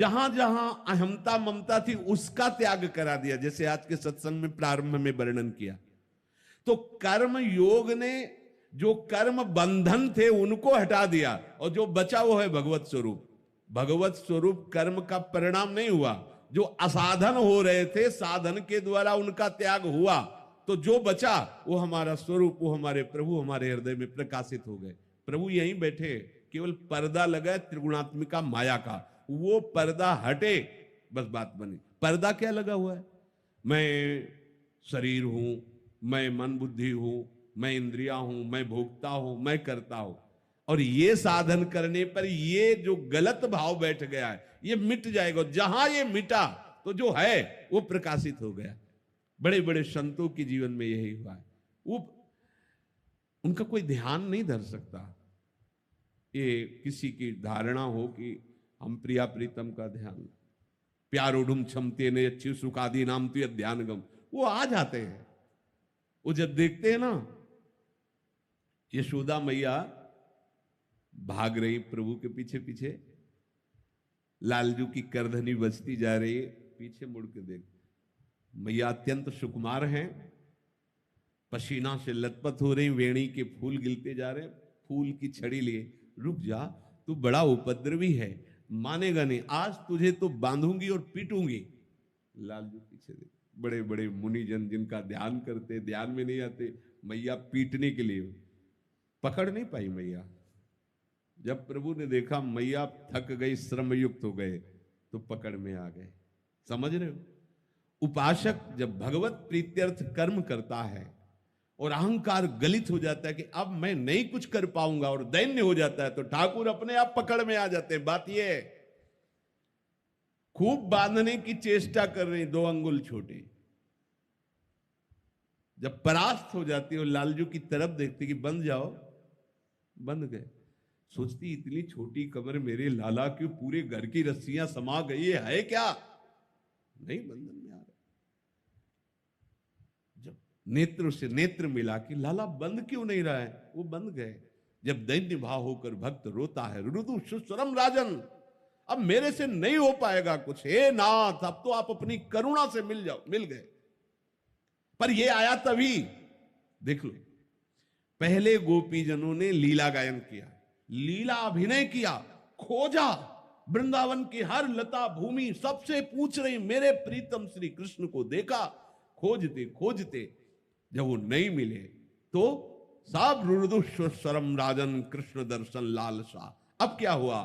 जहां जहां अहमता ममता थी उसका त्याग करा दिया, जैसे आज के सत्संग में प्रारंभ में वर्णन किया। तो कर्म योग ने जो कर्म बंधन थे उनको हटा दिया, और जो बचा वो है भगवत स्वरूप। भगवत स्वरूप कर्म का परिणाम नहीं हुआ। जो असाधन हो रहे थे साधन के द्वारा उनका त्याग हुआ, तो जो बचा वो हमारा स्वरूप, वो हमारे प्रभु हमारे हृदय में प्रकाशित हो गए। प्रभु यहीं बैठे, केवल पर्दा लगा त्रिगुणात्मिका माया का, वो पर्दा हटे, बस बात बनी। पर्दा क्या लगा हुआ है? मैं शरीर हूं, मैं मन बुद्धि हूं, मैं इंद्रिया हूं, मैं भोगता हूं, मैं करता हूं। और ये साधन करने पर ये जो गलत भाव बैठ गया है ये मिट जाएगा। जहां ये मिटा तो जो है वो प्रकाशित हो गया। बड़े बड़े संतों के जीवन में यही हुआ है। वो उनका कोई ध्यान नहीं धर सकता। ये किसी की धारणा हो कि हम प्रिया प्रीतम का ध्यान, प्यार उडुम क्षमते ने अच्छी सुखादि नाम तो ध्यान गम, वो आ जाते हैं। वो जब देखते हैं ना यशोदा मैया भाग रही प्रभु के पीछे पीछे, लालजू की करधनी बजती जा रही है, पीछे मुड़ के देख, मैया अत्यंत सुकुमार हैं, पसीना से लथपथ हो रही, वेणी के फूल गिलते जा रहे, फूल की छड़ी लिए, रुक जा, तू बड़ा उपद्रवी है, मानेगा नहीं, आज तुझे तो बांधूंगी और पीटूंगी। लालजू पीछे देख, बड़े बड़े मुनिजन जिनका ध्यान करते, ध्यान में नहीं आते, मैया पीटने के लिए पकड़ नहीं पाई मैया। जब प्रभु ने देखा मैया थक गई, श्रम युक्त हो गए, तो पकड़ में आ गए। समझ रहे हो? उपासक जब भगवत प्रीत्यर्थ कर्म करता है और अहंकार गलित हो जाता है कि अब मैं नहीं कुछ कर पाऊंगा और दैन्य हो जाता है, तो ठाकुर अपने आप पकड़ में आ जाते हैं। बात यह है, खूब बांधने की चेष्टा कर रही, 2 अंगुल छोटे, जब परास्त हो जाती है और लालजू की तरफ देखती कि बंध जाओ, बंध गए। सोचती इतनी छोटी कमर मेरे लाला क्यों पूरे घर की रस्सियां समा गई है क्या? नहीं, बंधन में आ रहे। जब नेत्र से नेत्र मिला कि लाला बंद क्यों नहीं रहा है, वो बंद गए। जब दैन्य भाव होकर भक्त रोता है, रुदु सुस्वरम राजन, अब मेरे से नहीं हो पाएगा कुछ, हे नाथ अब तो आप अपनी करुणा से मिल जाओ, मिल गए। पर ये आया तभी, देख लो, पहले गोपीजनों ने लीला गायन किया, लीला अभिनय किया, खोजा वृंदावन की हर लता भूमि, सबसे पूछ रही मेरे प्रीतम श्री कृष्ण को देखा, खोजते खोजते जब वो नहीं मिले तो सब रुदुस्वरम राजन कृष्ण दर्शन लालसा। अब क्या हुआ?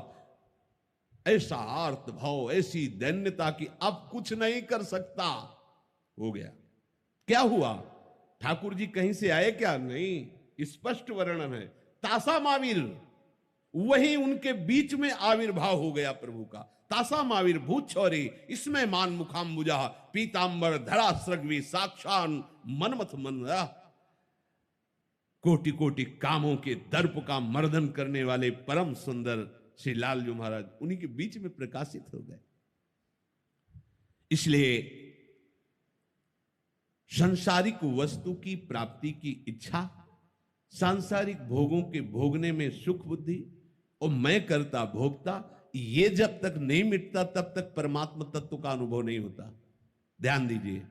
ऐसा आर्त भाव, ऐसी दैन्यता कि अब कुछ नहीं कर सकता, हो गया। क्या हुआ? ठाकुर जी कहीं से आए क्या? नहीं, स्पष्ट वर्णन है, तासा माविर, वही उनके बीच में आविर्भाव हो गया प्रभु का। तासा माविर भूत छौरी, इसमें मान मुखाम्बुजा, पीतांबर धरा सृग्वी, साक्षान मनमथ मन, कोटि कोटि कामों के दर्प का मर्दन करने वाले परम सुंदर श्री लालजू महाराज उन्हीं के बीच में प्रकाशित हो गए। इसलिए सांसारिक वस्तु की प्राप्ति की इच्छा, सांसारिक भोगों के भोगने में सुख बुद्धि और मैं करता भोगता, ये जब तक नहीं मिटता तब तक परमात्मा तत्व का अनुभव नहीं होता। ध्यान दीजिए,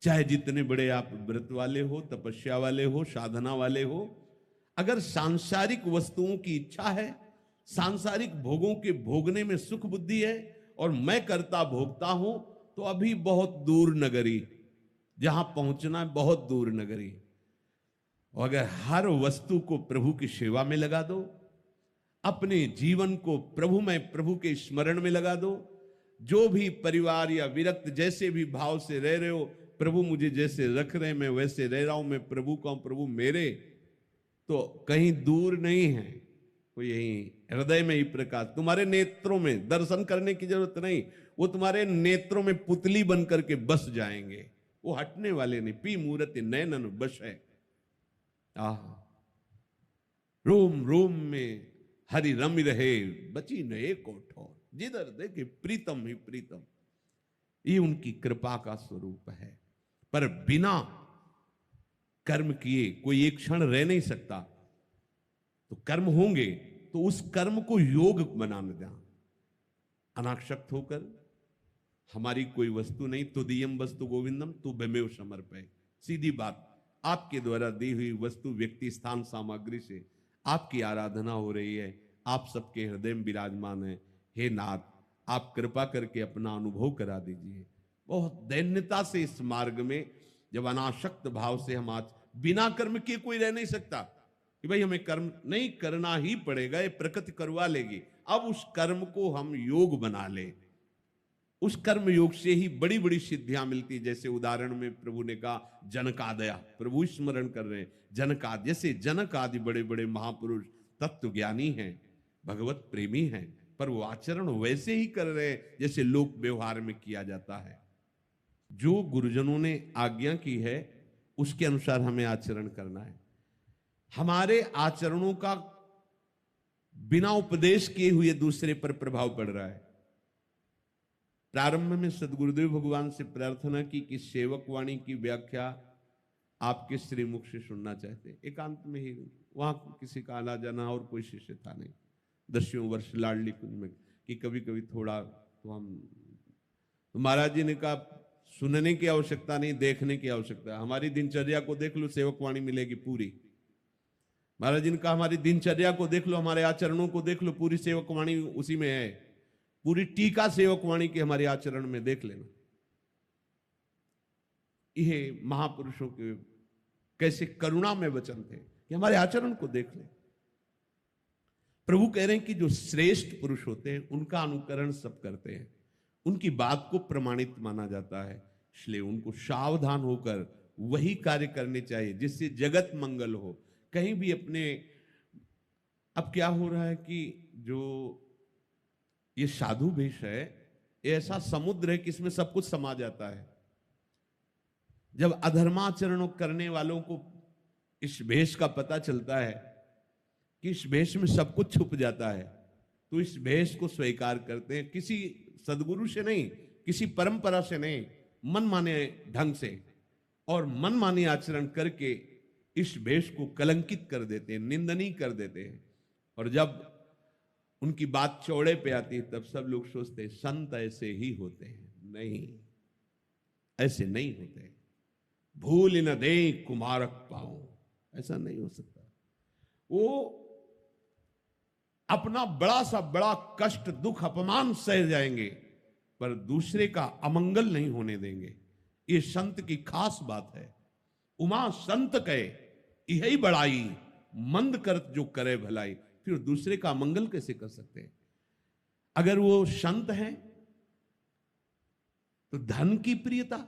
चाहे जितने बड़े आप व्रत वाले हो, तपस्या वाले हो, साधना वाले हो, अगर सांसारिक वस्तुओं की इच्छा है, सांसारिक भोगों के भोगने में सुख बुद्धि है और मैं करता भोगता हूं, तो अभी बहुत दूर नगरी, जहां पहुंचना है बहुत दूर नगरी। और अगर हर वस्तु को प्रभु की सेवा में लगा दो, अपने जीवन को प्रभु में, प्रभु के स्मरण में लगा दो, जो भी परिवार या विरक्त जैसे भी भाव से रह रहे हो, प्रभु मुझे जैसे रख रहे हैं मैं वैसे रह रहा हूं, मैं प्रभु का हूं, प्रभु मेरे, तो कहीं दूर नहीं है, वो यही हृदय में ही प्रकाश, तुम्हारे नेत्रों में, दर्शन करने की जरूरत नहीं, वो तुम्हारे नेत्रों में पुतली बन करके बस जाएंगे, वो हटने वाले नहीं। पी मूर्ति नैनन बस है, आह रोम रोम में हरि रम रहे, बची न एक ठोर, जिधर देखे प्रीतम ही प्रीतम। ये उनकी कृपा का स्वरूप है। पर बिना कर्म किए कोई एक क्षण रह नहीं सकता। तो कर्म होंगे तो उस कर्म को योग बनाना देना। अनासक्त होकर हमारी कोई वस्तु नहीं, तुदीयम वस्तु गोविंदम तू भमेव समर्पय। सीधी बात, आपके द्वारा दी हुई वस्तु, व्यक्ति, स्थान, सामग्री से आपकी आराधना हो रही है, आप सबके हृदय में विराजमान है। हे नाथ, आप कृपा करके अपना अनुभव करा दीजिए। बहुत दैन्यता से इस मार्ग में जब अनासक्त भाव से हम आज, बिना कर्म किए कोई रह नहीं सकता कि भाई हमें कर्म नहीं करना ही पड़ेगा, ये प्रकृति करवा लेगी। अब उस कर्म को हम योग बना ले, उस कर्म योग से ही बड़ी बड़ी सिद्धियां मिलती। जैसे उदाहरण में प्रभु ने कहा जनकादया, प्रभु स्मरण कर रहे हैं, जनकाद, जैसे जनक आदि बड़े बड़े महापुरुष तत्व ज्ञानी हैं, भगवत प्रेमी हैं, पर वो आचरण वैसे ही कर रहे हैं जैसे लोक व्यवहार में किया जाता है। जो गुरुजनों ने आज्ञा की है उसके अनुसार हमें आचरण करना है। हमारे आचरणों का बिना उपदेश किए हुए दूसरे पर प्रभाव पड़ रहा है। प्रारंभ में सदगुरुदेव भगवान से प्रार्थना की कि सेवक वाणी की व्याख्या आपके श्रीमुख से सुनना चाहते। एकांत में ही, वहां किसी का आना जाना और कोई शिष्य था नहीं। 10वें वर्ष लाडली कुंज में कि कभी कभी थोड़ा तो हम, तो महाराज जी ने कहा सुनने की आवश्यकता नहीं, देखने की आवश्यकता है। हमारी दिनचर्या को देख लो, सेवक वाणी मिलेगी पूरी। महाराज जी ने कहा हमारी दिनचर्या को देख लो, हमारे आचरणों को देख लो, पूरी सेवक वाणी उसी में है। पूरी टीका सेवक वाणी की हमारे आचरण में देख लेना। यह महापुरुषों के कैसे करुणा में वचन थे कि हमारे आचरण को देख ले। प्रभु कह रहे हैं कि जो श्रेष्ठ पुरुष होते हैं उनका अनुकरण सब करते हैं, उनकी बात को प्रमाणित माना जाता है, इसलिए उनको सावधान होकर वही कार्य करने चाहिए जिससे जगत मंगल हो। कहीं भी अपने, अब क्या हो रहा है कि जो ये साधु वेश है, ये ऐसा समुद्र है कि इसमें सब कुछ समा जाता है। जब अधर्माचरण करने वालों को इस भेष का पता चलता है कि इस भेष में सब कुछ छुप जाता है, तो इस भेष को स्वीकार करते हैं। किसी सदगुरु से नहीं, किसी परंपरा से नहीं, मन माने ढंग से और मन माने आचरण करके इस भेष को कलंकित कर देते हैं, निंदनीय कर देते हैं। और जब उनकी बात चौड़े पे आती है तब सब लोग सोचते हैं संत ऐसे ही होते हैं। नहीं, ऐसे नहीं होते। भूल न दे कुमारक पाओ, ऐसा नहीं हो सकता। वो अपना बड़ा सा बड़ा कष्ट, दुख, अपमान सह जाएंगे पर दूसरे का अमंगल नहीं होने देंगे। ये संत की खास बात है। उमा संत कहे यही बड़ाई, मंद करत जो करे भलाई। फिर दूसरे का मंगल कैसे कर सकते हैं? अगर वो संत हैं तो धन की प्रियता,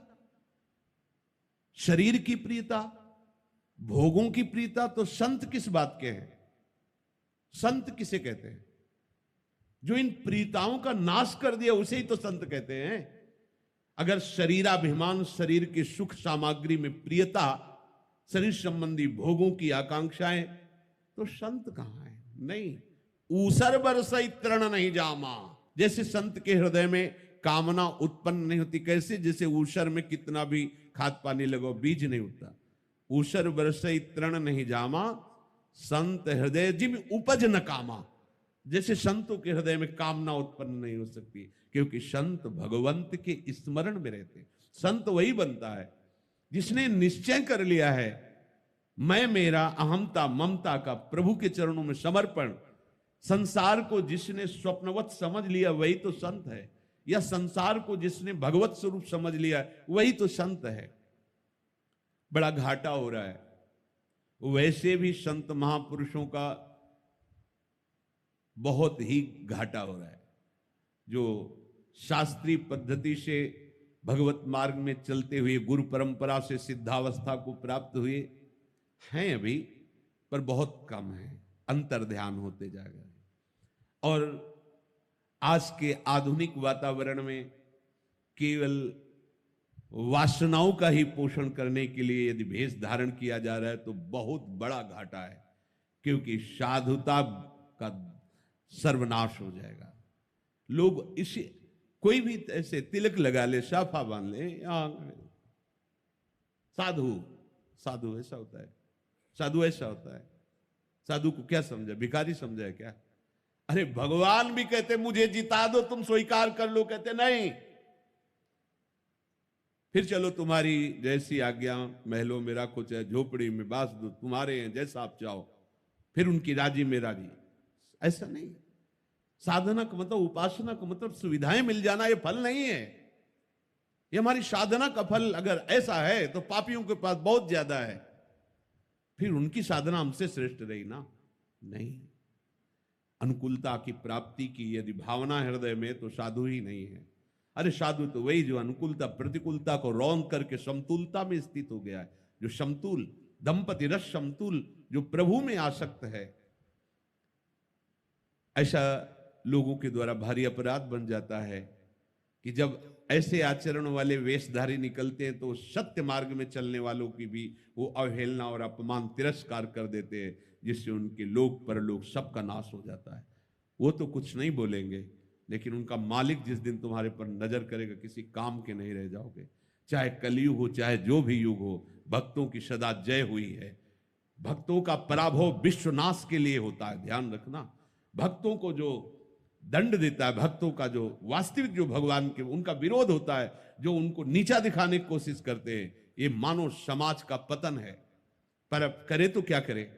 शरीर की प्रियता, भोगों की प्रियता, तो संत किस बात के हैं? संत किसे कहते हैं? जो इन प्रियताओं का नाश कर दिया उसे ही तो संत कहते हैं। अगर शरीराभिमान, शरीर के सुख सामग्री में प्रियता, शरीर संबंधी भोगों की आकांक्षाएं, तो संत कहां है? नहीं। ऊसर बरसई तृण नहीं जामा, जैसे संत के हृदय में कामना उत्पन्न नहीं होती। कैसे? जैसे ऊसर में कितना भी खाद पानी लगाओ बीज नहीं उठता। ऊसर बरसई तृण नहीं जामा, संत हृदय जिम उपज न कामा। जैसे संतों के हृदय में कामना उत्पन्न नहीं हो सकती, क्योंकि संत भगवंत के स्मरण में रहते। संत वही बनता है जिसने निश्चय कर लिया है मैं, मेरा, अहमता ममता का प्रभु के चरणों में समर्पण। संसार को जिसने स्वप्नवत समझ लिया वही तो संत है, या संसार को जिसने भगवत स्वरूप समझ लिया वही तो संत है। बड़ा घाटा हो रहा है। वैसे भी संत महापुरुषों का बहुत ही घाटा हो रहा है। जो शास्त्रीय पद्धति से भगवत मार्ग में चलते हुए गुरु परंपरा से सिद्धावस्था को प्राप्त हुए हैं अभी, पर बहुत कम है, अंतर ध्यान होते जाएगा। और आज के आधुनिक वातावरण में केवल वासनाओं का ही पोषण करने के लिए यदि भेष धारण किया जा रहा है तो बहुत बड़ा घाटा है, क्योंकि साधुता का सर्वनाश हो जाएगा। लोग इसे, कोई भी ऐसे तिलक लगा ले, साफा बांध ले, साधु साधु ऐसा होता है, साधु ऐसा होता है। साधु को क्या समझा? भिखारी समझा है क्या? अरे भगवान भी कहते मुझे जिता दो, तुम स्वीकार कर लो, कहते नहीं, फिर चलो तुम्हारी जैसी आज्ञा, महलों में राखो चाहे झोपड़ी में बास दो, तुम्हारे हैं, जैसा आप चाहो। फिर उनकी राजी में राजी। ऐसा नहीं। साधना का मतलब, उपासना का मतलब सुविधाएं मिल जाना, ये फल नहीं है। ये हमारी साधना का फल अगर ऐसा है तो पापियों के पास बहुत ज्यादा है। फिर उनकी साधना हमसे श्रेष्ठ रही ना? नहीं। अनुकूलता की प्राप्ति की यदि भावना हृदय में, तो साधु ही नहीं है। अरे साधु तो वही जो अनुकूलता प्रतिकूलता को रौंद करके समतुलता में स्थित हो गया है, जो समतुल दंपति रस समतुल, जो प्रभु में आसक्त है। ऐसा लोगों के द्वारा भारी अपराध बन जाता है कि जब ऐसे आचरण वाले वेशधारी निकलते हैं तो सत्य मार्ग में चलने वालों की भी वो अवहेलना और अपमान तिरस्कार कर देते हैं, जिससे उनके लोक परलोक सबका नाश हो जाता है। वो तो कुछ नहीं बोलेंगे, लेकिन उनका मालिक जिस दिन तुम्हारे पर नजर करेगा, किसी काम के नहीं रह जाओगे। चाहे कलयुग हो, चाहे जो भी युग हो, भक्तों की सदा जय हुई है। भक्तों का पराभव विश्वनाश के लिए होता है, ध्यान रखना। भक्तों को जो दंड देता है, भक्तों का जो वास्तविक जो भगवान के उनका विरोध होता है, जो उनको नीचा दिखाने की कोशिश करते हैं, ये मानव समाज का पतन है। पर अब करे तो क्या करे?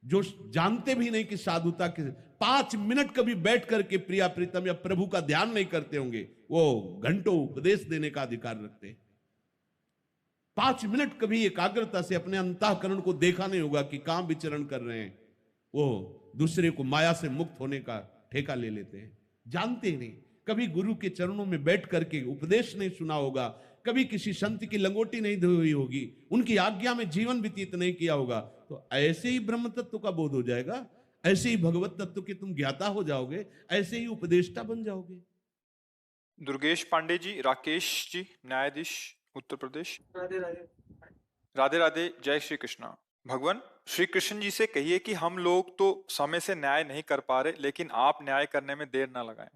जो जानते भी नहीं कि साधुता के 5 मिनट कभी बैठ करके प्रिया प्रीतम या प्रभु का ध्यान नहीं करते होंगे, वो घंटों उपदेश देने का अधिकार रखते हैं। 5 मिनट कभी एकाग्रता से अपने अंतःकरण को देखा नहीं होगा कि कहां विचरण कर रहे हैं, वो दूसरे को माया से मुक्त होने का ठेका ले लेते हैं, जानते ही नहीं। कभी गुरु के चरणों में बैठ करके उपदेश नहीं सुना होगा, कभी किसी संत की लंगोटी नहीं धोई हुई होगी, उनकी आज्ञा में जीवन व्यतीत नहीं किया होगा, तो ऐसे ही ब्रह्म तत्व का बोध हो जाएगा, ऐसे ही भगवत तत्व के तुम ज्ञाता हो जाओगे, ऐसे ही उपदेष्टा बन जाओगे। दुर्गेश पांडे जी, राकेश जी, न्यायाधीश उत्तर प्रदेश। राधे राधे। राधे राधे, जय श्री कृष्णा। भगवान श्री कृष्ण जी से कहिए कि हम लोग तो समय से न्याय नहीं कर पा रहे, लेकिन आप न्याय करने में देर ना लगाएं।